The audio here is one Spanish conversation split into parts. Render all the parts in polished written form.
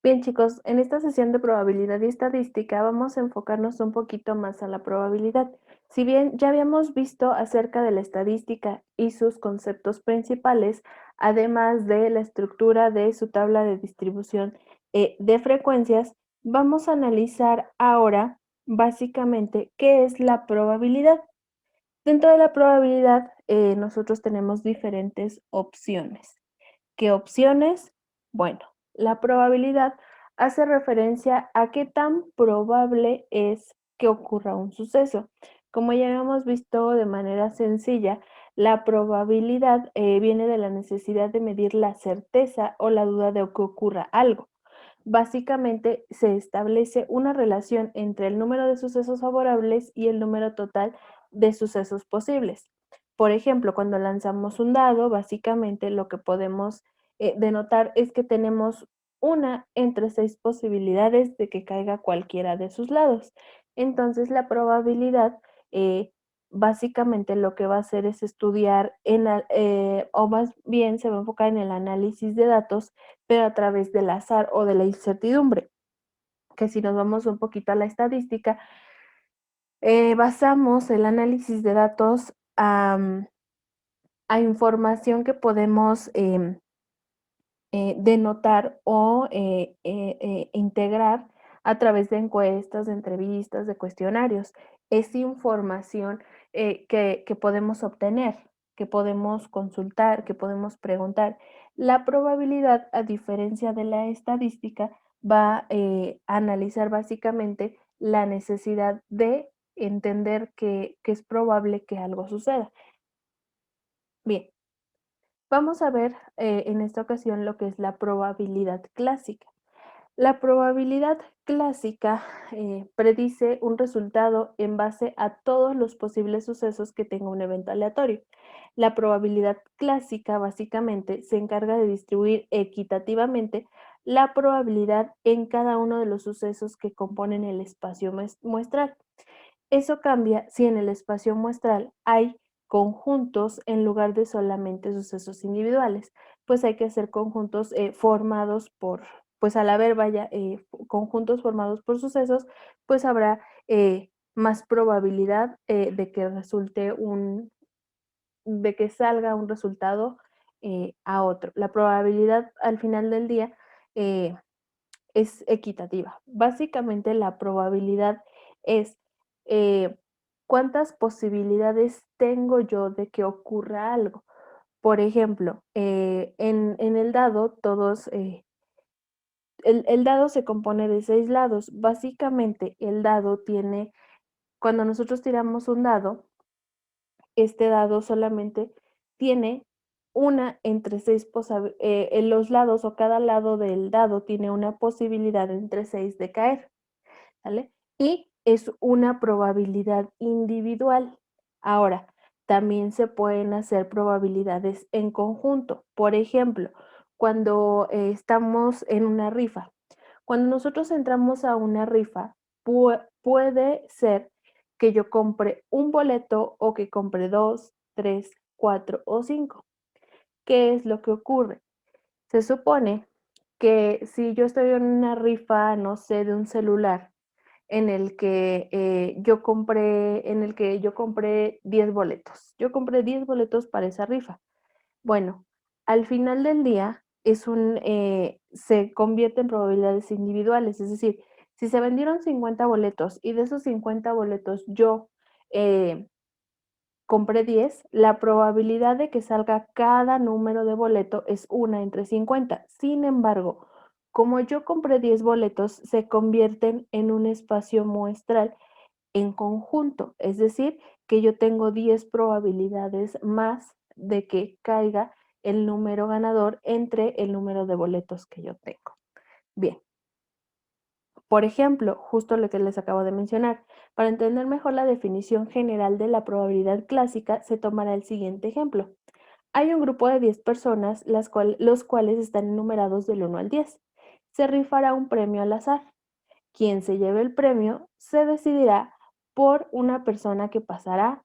Bien, chicos, en esta sesión de probabilidad y estadística vamos a enfocarnos un poquito más a la probabilidad. Si bien ya habíamos visto acerca de la estadística y sus conceptos principales, además de la estructura de su tabla de distribución de frecuencias, vamos a analizar ahora básicamente qué es la probabilidad. Dentro de la probabilidad, nosotros tenemos diferentes opciones. ¿Qué opciones? Bueno, la probabilidad hace referencia a qué tan probable es que ocurra un suceso. Como ya hemos visto de manera sencilla, la probabilidad viene de la necesidad de medir la certeza o la duda de que ocurra algo. Básicamente se establece una relación entre el número de sucesos favorables y el número total de sucesos posibles. Por ejemplo, cuando lanzamos un dado, básicamente lo que podemos denotar es que tenemos una entre 6 posibilidades de que caiga cualquiera de sus lados. Entonces, la probabilidad básicamente lo que va a hacer es estudiar, o más bien se va a enfocar en el análisis de datos, pero a través del azar o de la incertidumbre, que si nos vamos un poquito a la estadística, basamos el análisis de datos a información que podemos denotar o integrar a través de encuestas, de entrevistas, de cuestionarios. Es información que podemos obtener, que podemos consultar, que podemos preguntar. La probabilidad, a diferencia de la estadística, va a analizar básicamente la necesidad de entender que es probable que algo suceda. Bien, vamos a ver en esta ocasión lo que es la probabilidad clásica. La probabilidad clásica predice un resultado en base a todos los posibles sucesos que tenga un evento aleatorio. La probabilidad clásica básicamente se encarga de distribuir equitativamente la probabilidad en cada uno de los sucesos que componen el espacio muestral. Eso cambia si en el espacio muestral hay conjuntos en lugar de solamente sucesos individuales, pues hay que hacer conjuntos formados por, pues al haber, vaya, conjuntos formados por sucesos, pues habrá más probabilidad de que resulte de que salga un resultado a otro. La probabilidad al final del día eh, es equitativa. Básicamente la probabilidad es eh, cuántas posibilidades tengo yo de que ocurra algo. Por ejemplo, en el dado, el dado se compone de 6 lados. Básicamente, el dado tiene, cuando nosotros tiramos un dado, este dado solamente tiene una entre 6 en los lados o cada lado del dado tiene una posibilidad entre 6 de caer, ¿vale? Y es una probabilidad individual. Ahora, también se pueden hacer probabilidades en conjunto. Por ejemplo, cuando estamos en una rifa, cuando nosotros entramos a una rifa, puede ser que yo compre un boleto o que compre 2, 3, 4 o 5. ¿Qué es lo que ocurre? Se supone que si yo estoy en una rifa, no sé, de un celular en el que yo compré 10 boletos. Yo compré 10 boletos para esa rifa. Bueno, al final del día se convierte en probabilidades individuales, es decir, si se vendieron 50 boletos y de esos 50 boletos yo eh, compré 10, la probabilidad de que salga cada número de boleto es una entre 50. Sin embargo, como yo compré 10 boletos, se convierten en un espacio muestral en conjunto, es decir, que yo tengo 10 probabilidades más de que caiga el número ganador entre el número de boletos que yo tengo. Bien, por ejemplo, justo lo que les acabo de mencionar, para entender mejor la definición general de la probabilidad clásica, se tomará el siguiente ejemplo. Hay un grupo de 10 personas, los cuales están enumerados del 1 al 10. Se rifará un premio al azar. Quien se lleve el premio se decidirá por una persona que pensará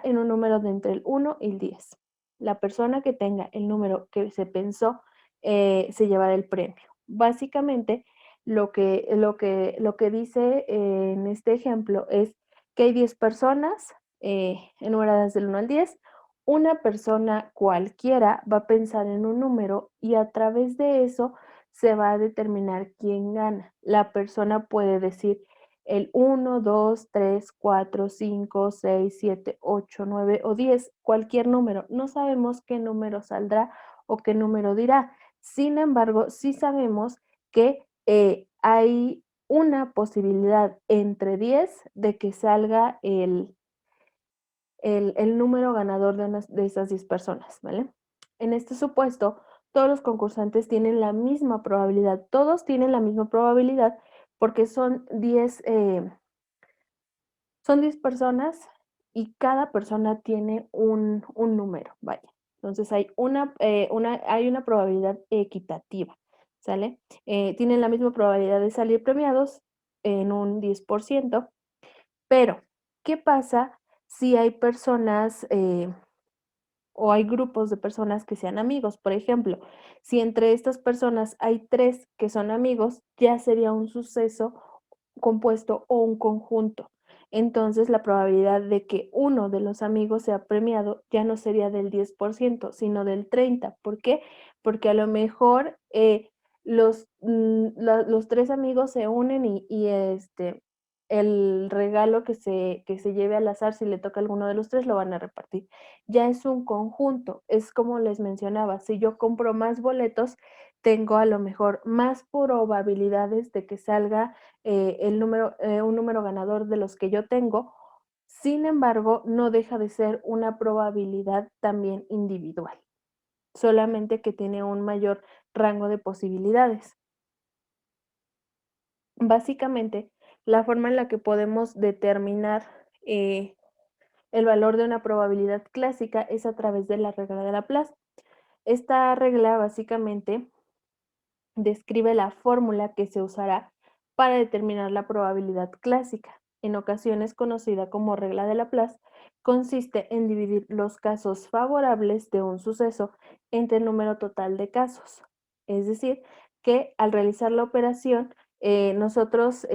en un número de entre el 1 y el 10. La persona que tenga el número que se pensó se llevará el premio. Básicamente, lo que dice en este ejemplo es que hay 10 personas, enumeradas del 1 al 10. Una persona cualquiera va a pensar en un número y a través de eso se va a determinar quién gana. La persona puede decir el 1, 2, 3, 4, 5, 6, 7, 8, 9 o 10, cualquier número. No sabemos qué número saldrá o qué número dirá. Sin embargo, sí sabemos que hay una posibilidad entre 10 de que salga el número ganador de esas 10 personas, ¿vale? En este supuesto, todos los concursantes tienen la misma probabilidad, todos tienen la misma probabilidad porque son 10 personas y cada persona tiene un número, vaya. Entonces hay una probabilidad equitativa, ¿sale? Tienen la misma probabilidad de salir premiados en un 10%, pero ¿qué pasa si hay personas o hay grupos de personas que sean amigos? Por ejemplo, si entre estas personas hay 3 que son amigos, ya sería un suceso compuesto o un conjunto. Entonces, la probabilidad de que uno de los amigos sea premiado ya no sería del 10%, sino del 30%. ¿Por qué? Porque a lo mejor los 3 amigos se unen el regalo que se lleve al azar, si le toca a alguno de los 3, lo van a repartir. Ya es un conjunto, es como les mencionaba, si yo compro más boletos, tengo a lo mejor más probabilidades de que salga un número ganador de los que yo tengo. Sin embargo, no deja de ser una probabilidad también individual, solamente que tiene un mayor rango de posibilidades. Básicamente, la forma en la que podemos determinar el valor de una probabilidad clásica es a través de la regla de Laplace. Esta regla básicamente describe la fórmula que se usará para determinar la probabilidad clásica. En ocasiones conocida como regla de Laplace, consiste en dividir los casos favorables de un suceso entre el número total de casos. Es decir, que al realizar la operación, nosotros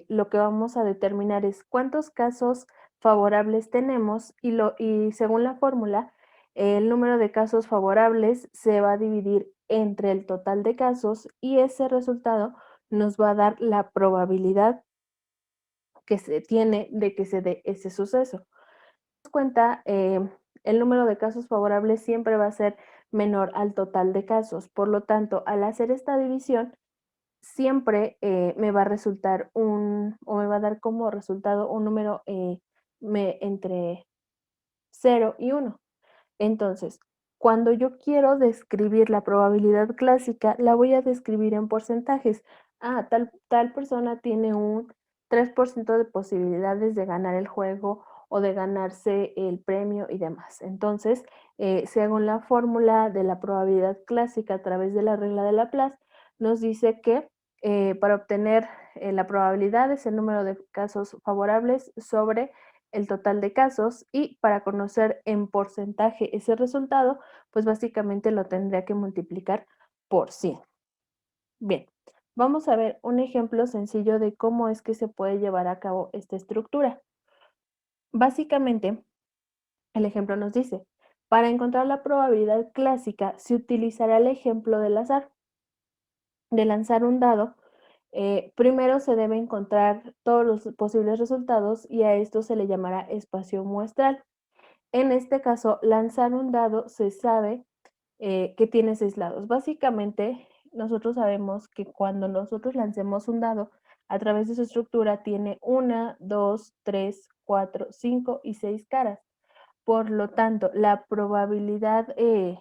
lo que vamos a determinar es cuántos casos favorables tenemos y según la fórmula, el número de casos favorables se va a dividir entre el total de casos y ese resultado nos va a dar la probabilidad que se tiene de que se dé ese suceso. Nos cuenta, el número de casos favorables siempre va a ser menor al total de casos. Por lo tanto, al hacer esta división, siempre me va a resultar o me va a dar como resultado un número entre 0 y 1. Entonces, cuando yo quiero describir la probabilidad clásica, la voy a describir en porcentajes. Tal persona tiene un 3% de posibilidades de ganar el juego o de ganarse el premio y demás. Entonces, según la fórmula de la probabilidad clásica a través de la regla de Laplace, nos dice que para obtener la probabilidad es el número de casos favorables sobre el total de casos y para conocer en porcentaje ese resultado, pues básicamente lo tendría que multiplicar por 100. Bien, vamos a ver un ejemplo sencillo de cómo es que se puede llevar a cabo esta estructura. Básicamente, el ejemplo nos dice, para encontrar la probabilidad clásica se utilizará el ejemplo del azar. De lanzar un dado, primero se debe encontrar todos los posibles resultados y a esto se le llamará espacio muestral. En este caso, lanzar un dado se sabe que tiene 6 lados. Básicamente, nosotros sabemos que cuando nosotros lancemos un dado, a través de su estructura tiene 1, 2, 3, 4, 5 y 6 caras. Por lo tanto, la probabilidad de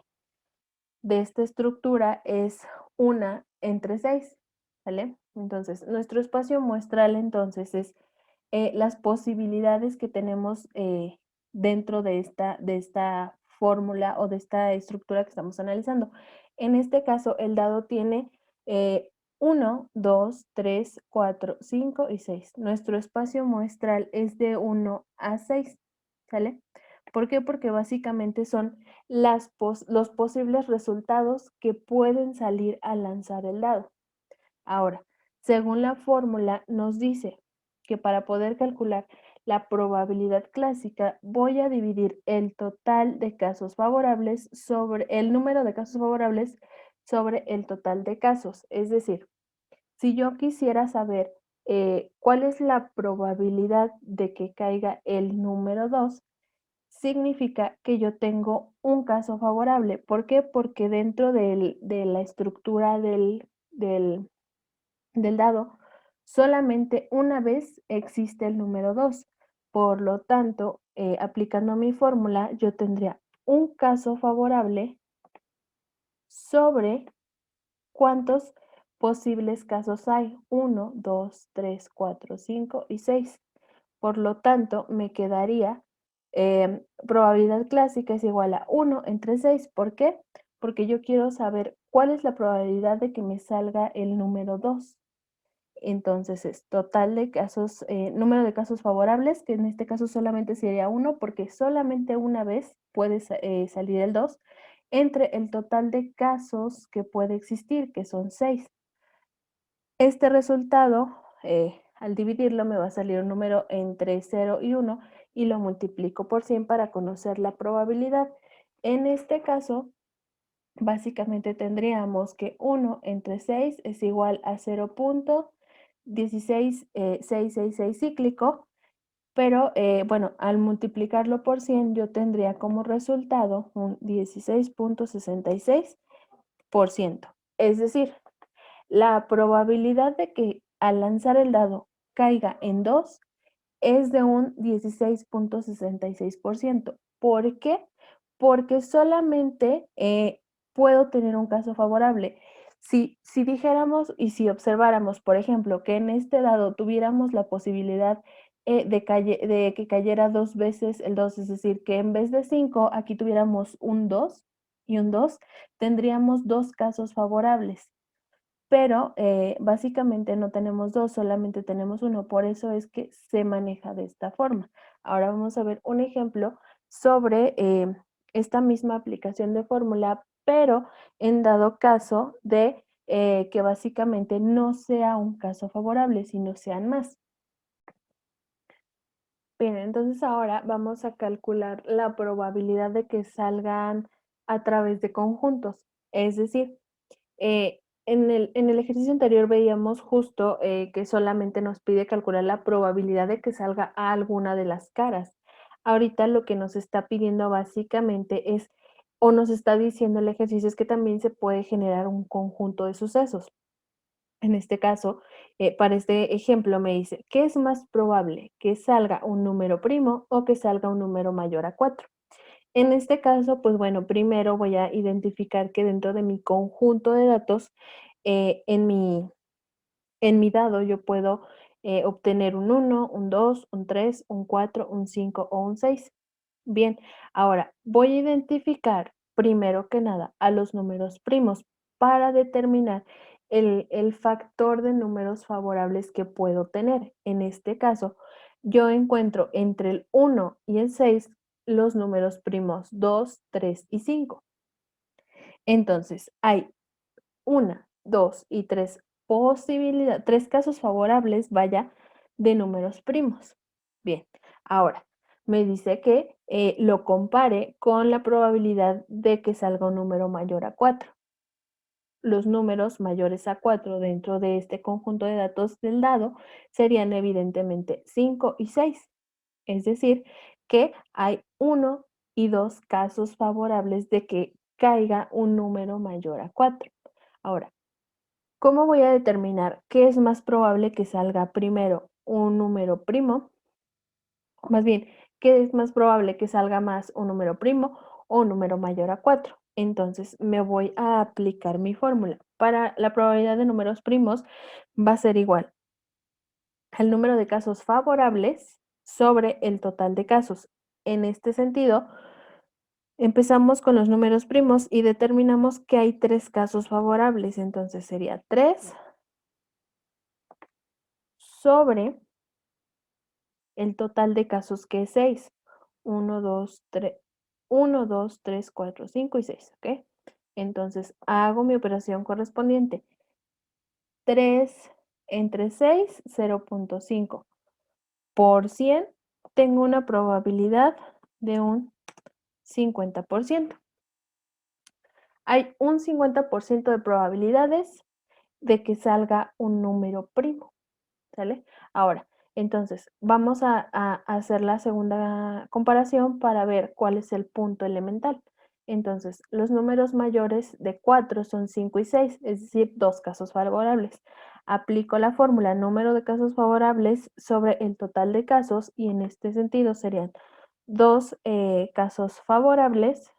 esta estructura es 1 entre 6, ¿vale? Entonces, nuestro espacio muestral entonces es las posibilidades que tenemos dentro de esta fórmula o de esta estructura que estamos analizando. En este caso, el dado tiene 1, 2, 3, 4, 5 y 6. Nuestro espacio muestral es de 1 a 6, ¿sale? ¿Por qué? Porque básicamente son los posibles resultados que pueden salir al lanzar el dado. Ahora, según la fórmula, nos dice que para poder calcular la probabilidad clásica, voy a dividir el total de casos favorables sobre el número de casos favorables sobre el total de casos. Es decir, si yo quisiera saber cuál es la probabilidad de que caiga el número 2, significa que yo tengo un caso favorable. ¿Por qué? Porque dentro de la estructura del dado, solamente una vez existe el número 2. Por lo tanto, aplicando mi fórmula, yo tendría un caso favorable sobre cuántos posibles casos hay. Uno, 2, 3, 4, 5 y 6. Por lo tanto, me quedaría probabilidad clásica es igual a 1 entre 6. ¿Por qué? Porque yo quiero saber cuál es la probabilidad de que me salga el número 2. Entonces es total de casos, número de casos favorables, que en este caso solamente sería uno, porque solamente una vez puede salir el 2, entre el total de casos que puede existir, que son 6. Este resultado, al dividirlo, me va a salir un número entre 0 y 1 y lo multiplico por 100 para conocer la probabilidad. En este caso, básicamente tendríamos que 1 entre 6 es igual a 0.16666 cíclico, pero bueno, al multiplicarlo por 100 yo tendría como resultado un 16.66%. Es decir, la probabilidad de que al lanzar el dado caiga en 2 es de un 16.66%. ¿Por qué? Porque solamente puedo tener un caso favorable. Si dijéramos y si observáramos, por ejemplo, que en este dado tuviéramos la posibilidad de que cayera 2 veces el 2, es decir, que en vez de 5 aquí tuviéramos un 2 y un 2, tendríamos 2 casos favorables. Pero básicamente no tenemos 2, solamente tenemos uno, por eso es que se maneja de esta forma. Ahora vamos a ver un ejemplo sobre esta misma aplicación de fórmula, pero en dado caso de que básicamente no sea un caso favorable, sino sean más. Bien, entonces ahora vamos a calcular la probabilidad de que salgan a través de conjuntos. Es decir, en el ejercicio anterior veíamos justo que solamente nos pide calcular la probabilidad de que salga a alguna de las caras. Ahorita lo que nos está pidiendo básicamente es, o nos está diciendo el ejercicio, es que también se puede generar un conjunto de sucesos. En este caso, para este ejemplo me dice, ¿qué es más probable? ¿Que salga un número primo o que salga un número mayor a 4? En este caso, pues bueno, primero voy a identificar que dentro de mi conjunto de datos, en mi dado yo puedo obtener un 1, un 2, un 3, un 4, un 5 o un 6. Bien, ahora voy a identificar primero que nada a los números primos para determinar el factor de números favorables que puedo tener. En este caso, yo encuentro entre el 1 y el 6 los números primos 2, 3 y 5. Entonces, hay una, 2 y 3 casos favorables, vaya, de números primos. Bien, ahora me dice que lo compare con la probabilidad de que salga un número mayor a 4. Los números mayores a 4 dentro de este conjunto de datos del dado serían evidentemente 5 y 6. Es decir, que hay uno y 2 casos favorables de que caiga un número mayor a 4. Ahora, ¿cómo voy a determinar qué es más probable que salga primero un número primo? Más bien, ¿qué es más probable que salga más un número primo o un número mayor a 4? Entonces, me voy a aplicar mi fórmula. Para la probabilidad de números primos va a ser igual al número de casos favorables sobre el total de casos. En este sentido, empezamos con los números primos y determinamos que hay 3 casos favorables. Entonces, sería 3 sobre el total de casos, que es 6. 1, 2, 3, 1, 2, 3, 4, 5 y 6, ¿ok? Entonces, hago mi operación correspondiente. 3 entre 6, 0.5. Por 100, tengo una probabilidad de un 50%. Hay un 50% de probabilidades de que salga un número primo, ¿sale? Ahora, entonces, vamos a hacer la segunda comparación para ver cuál es el punto elemental. Entonces, los números mayores de 4 son 5 y 6, es decir, dos casos favorables. Aplico la fórmula número de casos favorables sobre el total de casos y en este sentido serían dos casos favorables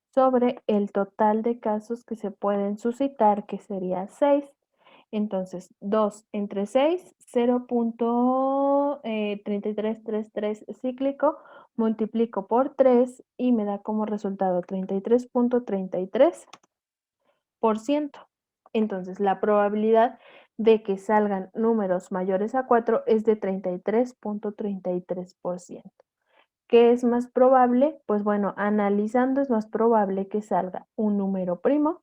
sobre el total de casos que se pueden suscitar, que sería 6. Entonces, 2 entre 6, 0.3333 cíclico, multiplico por 3 y me da como resultado 33.33%. Entonces, la probabilidad de que salgan números mayores a 4 es de 33.33%. ¿Qué es más probable? Pues bueno, analizando es más probable que salga un número primo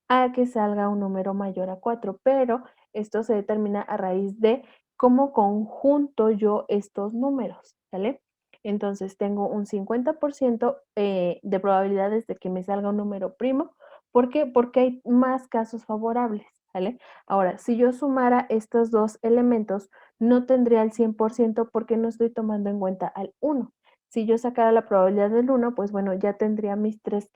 a que salga un número mayor a 4, pero esto se determina a raíz de cómo conjunto yo estos números, ¿sale? Entonces tengo un 50% de probabilidades de que me salga un número primo. ¿Por qué? Porque hay más casos favorables, ¿sale? Ahora, si yo sumara estos dos elementos, no tendría el 100% porque no estoy tomando en cuenta al 1. Si yo sacara la probabilidad del 1, pues bueno, ya tendría mis tres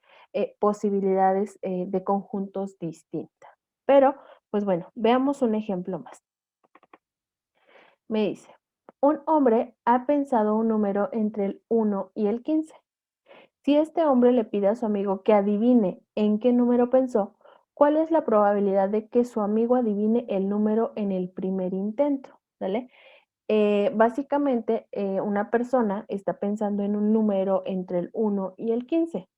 posibilidades de conjuntos distintas. Pero, pues bueno, veamos un ejemplo más. Me dice, un hombre ha pensado un número entre el 1 y el 15. Si este hombre le pide a su amigo que adivine en qué número pensó, ¿cuál es la probabilidad de que su amigo adivine el número en el primer intento? ¿Vale? Básicamente, una persona está pensando en un número entre el 1 y el 15.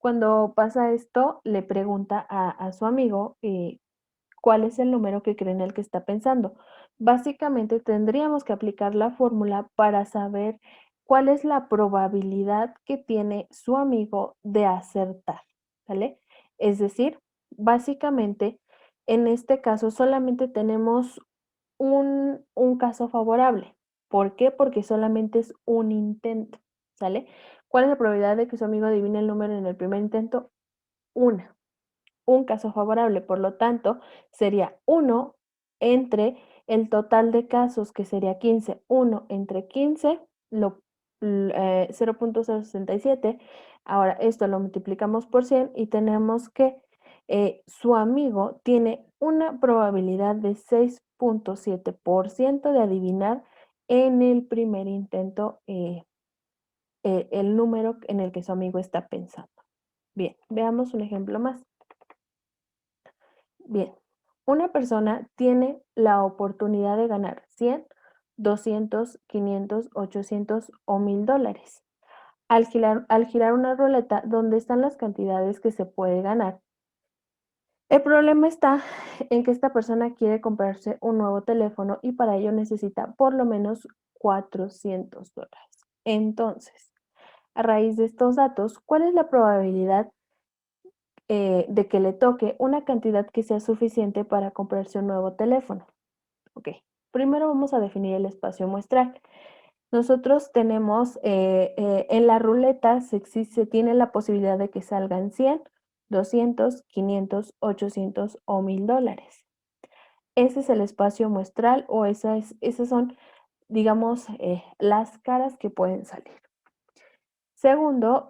Cuando pasa esto, le pregunta a su amigo cuál es el número que cree en el que está pensando. Básicamente tendríamos que aplicar la fórmula para saber cuál es la probabilidad que tiene su amigo de acertar, ¿vale? Es decir, básicamente, en este caso solamente tenemos un caso favorable. ¿Por qué? Porque solamente es un intento, ¿sale? ¿Cuál es la probabilidad de que su amigo adivine el número en el primer intento? Una. Un caso favorable, por lo tanto, sería 1 entre el total de casos, que sería 15. 1 entre 15, 0.067. Ahora, esto lo multiplicamos por 100 y tenemos que su amigo tiene una probabilidad de 6.7% de adivinar en el primer intento el número en el que su amigo está pensando. Bien, veamos un ejemplo más. Bien, una persona tiene la oportunidad de ganar 100, 200, 500, 800 o $1000. Al girar una ruleta donde están las cantidades que se puede ganar. El problema está en que esta persona quiere comprarse un nuevo teléfono y para ello necesita por lo menos $400. Entonces, a raíz de estos datos, ¿cuál es la probabilidad de que le toque una cantidad que sea suficiente para comprarse un nuevo teléfono? Ok, primero vamos a definir el espacio muestral. Nosotros tenemos en la ruleta se tiene la posibilidad de que salgan 100, 200, 500, 800 o $1000. Ese es el espacio muestral o esas son, digamos, las caras que pueden salir. Segundo,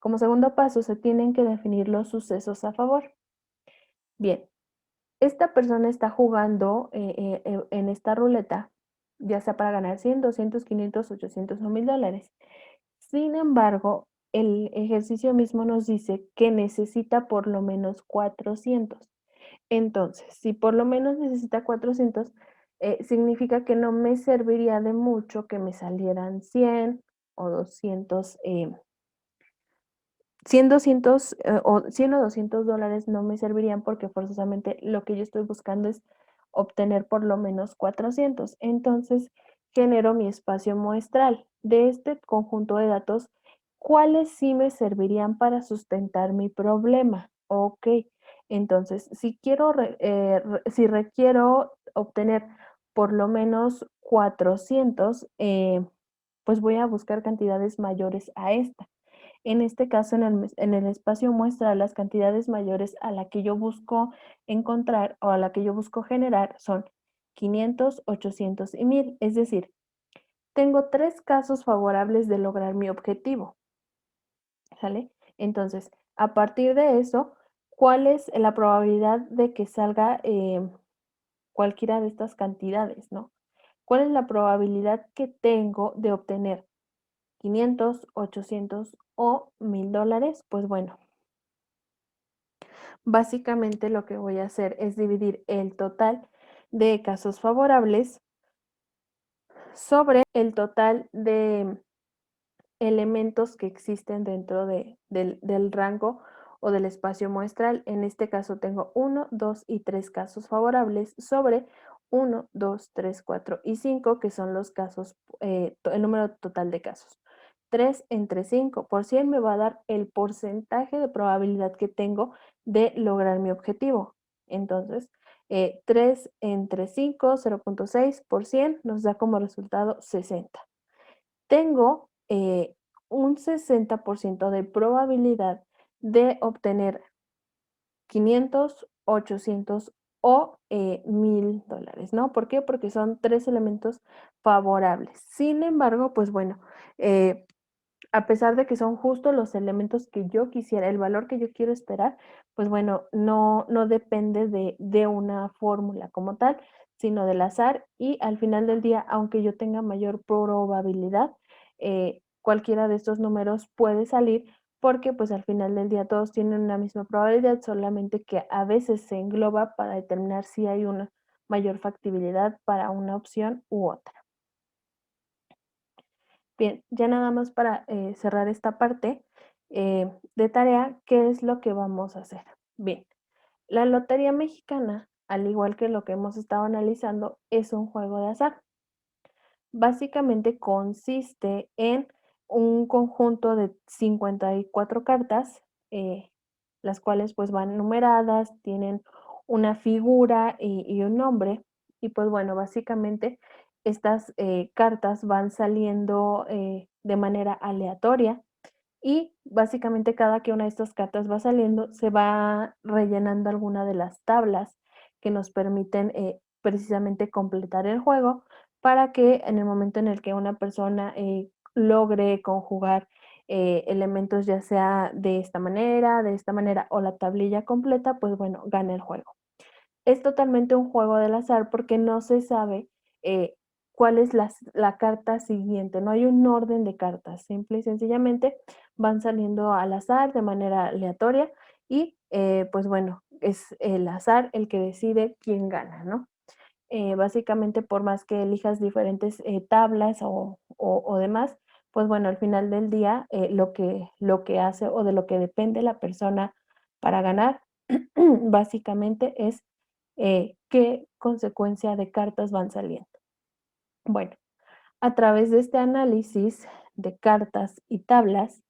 como segundo paso, se tienen que definir los sucesos a favor. Bien, esta persona está jugando en esta ruleta, ya sea para ganar 100, 200, 500, 800 o $1000. Sin embargo, el ejercicio mismo nos dice que necesita por lo menos 400. Entonces, si por lo menos necesita 400, significa que no me serviría de mucho que me salieran 100 o 200 100, 200 o $200 no me servirían porque forzosamente lo que yo estoy buscando es obtener por lo menos 400. Entonces, genero mi espacio muestral. De este conjunto de datos, ¿cuáles sí me servirían para sustentar mi problema? Ok, Entonces, si requiero obtener por lo menos 400, pues voy a buscar cantidades mayores a esta. En este caso, en el espacio muestra, las cantidades mayores a la que yo busco encontrar o a la que yo busco generar son 500, 800 y 1000. Es decir, tengo 3 casos favorables de lograr mi objetivo, ¿sale? Entonces, a partir de eso, ¿cuál es la probabilidad de que salga, cualquiera de estas cantidades, no? ¿Cuál es la probabilidad que tengo de obtener 500, 800 o $1000? Pues bueno, básicamente lo que voy a hacer es dividir el total de casos favorables sobre el total de elementos que existen dentro del rango o del espacio muestral. En este caso tengo 1, 2 y 3 casos favorables sobre 1, 2, 3, 4 y 5, que son los casos, el número total de casos. 3 entre 5 por 100 me va a dar el porcentaje de probabilidad que tengo de lograr mi objetivo. Entonces, 3 entre 5, 0,6 por 100 nos da como resultado 60. Tengo, un 60% de probabilidad de obtener 500, 800 o $1000, ¿no? ¿Por qué? Porque son 3 elementos favorables. Sin embargo, pues bueno, eh, a pesar de que son justo los elementos que yo quisiera, el valor que yo quiero esperar, pues bueno, no depende de una fórmula como tal, sino del azar y al final del día, aunque yo tenga mayor probabilidad, cualquiera de estos números puede salir porque pues al final del día todos tienen una misma probabilidad, solamente que a veces se engloba para determinar si hay una mayor factibilidad para una opción u otra. Bien, ya nada más para cerrar esta parte de tarea, ¿qué es lo que vamos a hacer? Bien, la Lotería Mexicana, al igual que lo que hemos estado analizando, es un juego de azar. Básicamente consiste en un conjunto de 54 cartas, las cuales pues van numeradas, tienen una figura y un nombre. Y pues bueno, básicamente estas cartas van saliendo de manera aleatoria y básicamente cada que una de estas cartas va saliendo, se va rellenando alguna de las tablas que nos permiten precisamente completar el juego para que en el momento en el que una persona logre conjugar elementos ya sea de esta manera o la tablilla completa, pues bueno, gana el juego. Es totalmente un juego del azar porque no se sabe cuál es la carta siguiente, no hay un orden de cartas, simple y sencillamente van saliendo al azar de manera aleatoria y pues bueno, es el azar el que decide quién gana, ¿no? Básicamente por más que elijas diferentes tablas o demás, pues bueno, al final del día lo que hace o de lo que depende la persona para ganar, básicamente es qué consecuencia de cartas van saliendo. Bueno, a través de este análisis de cartas y tablas,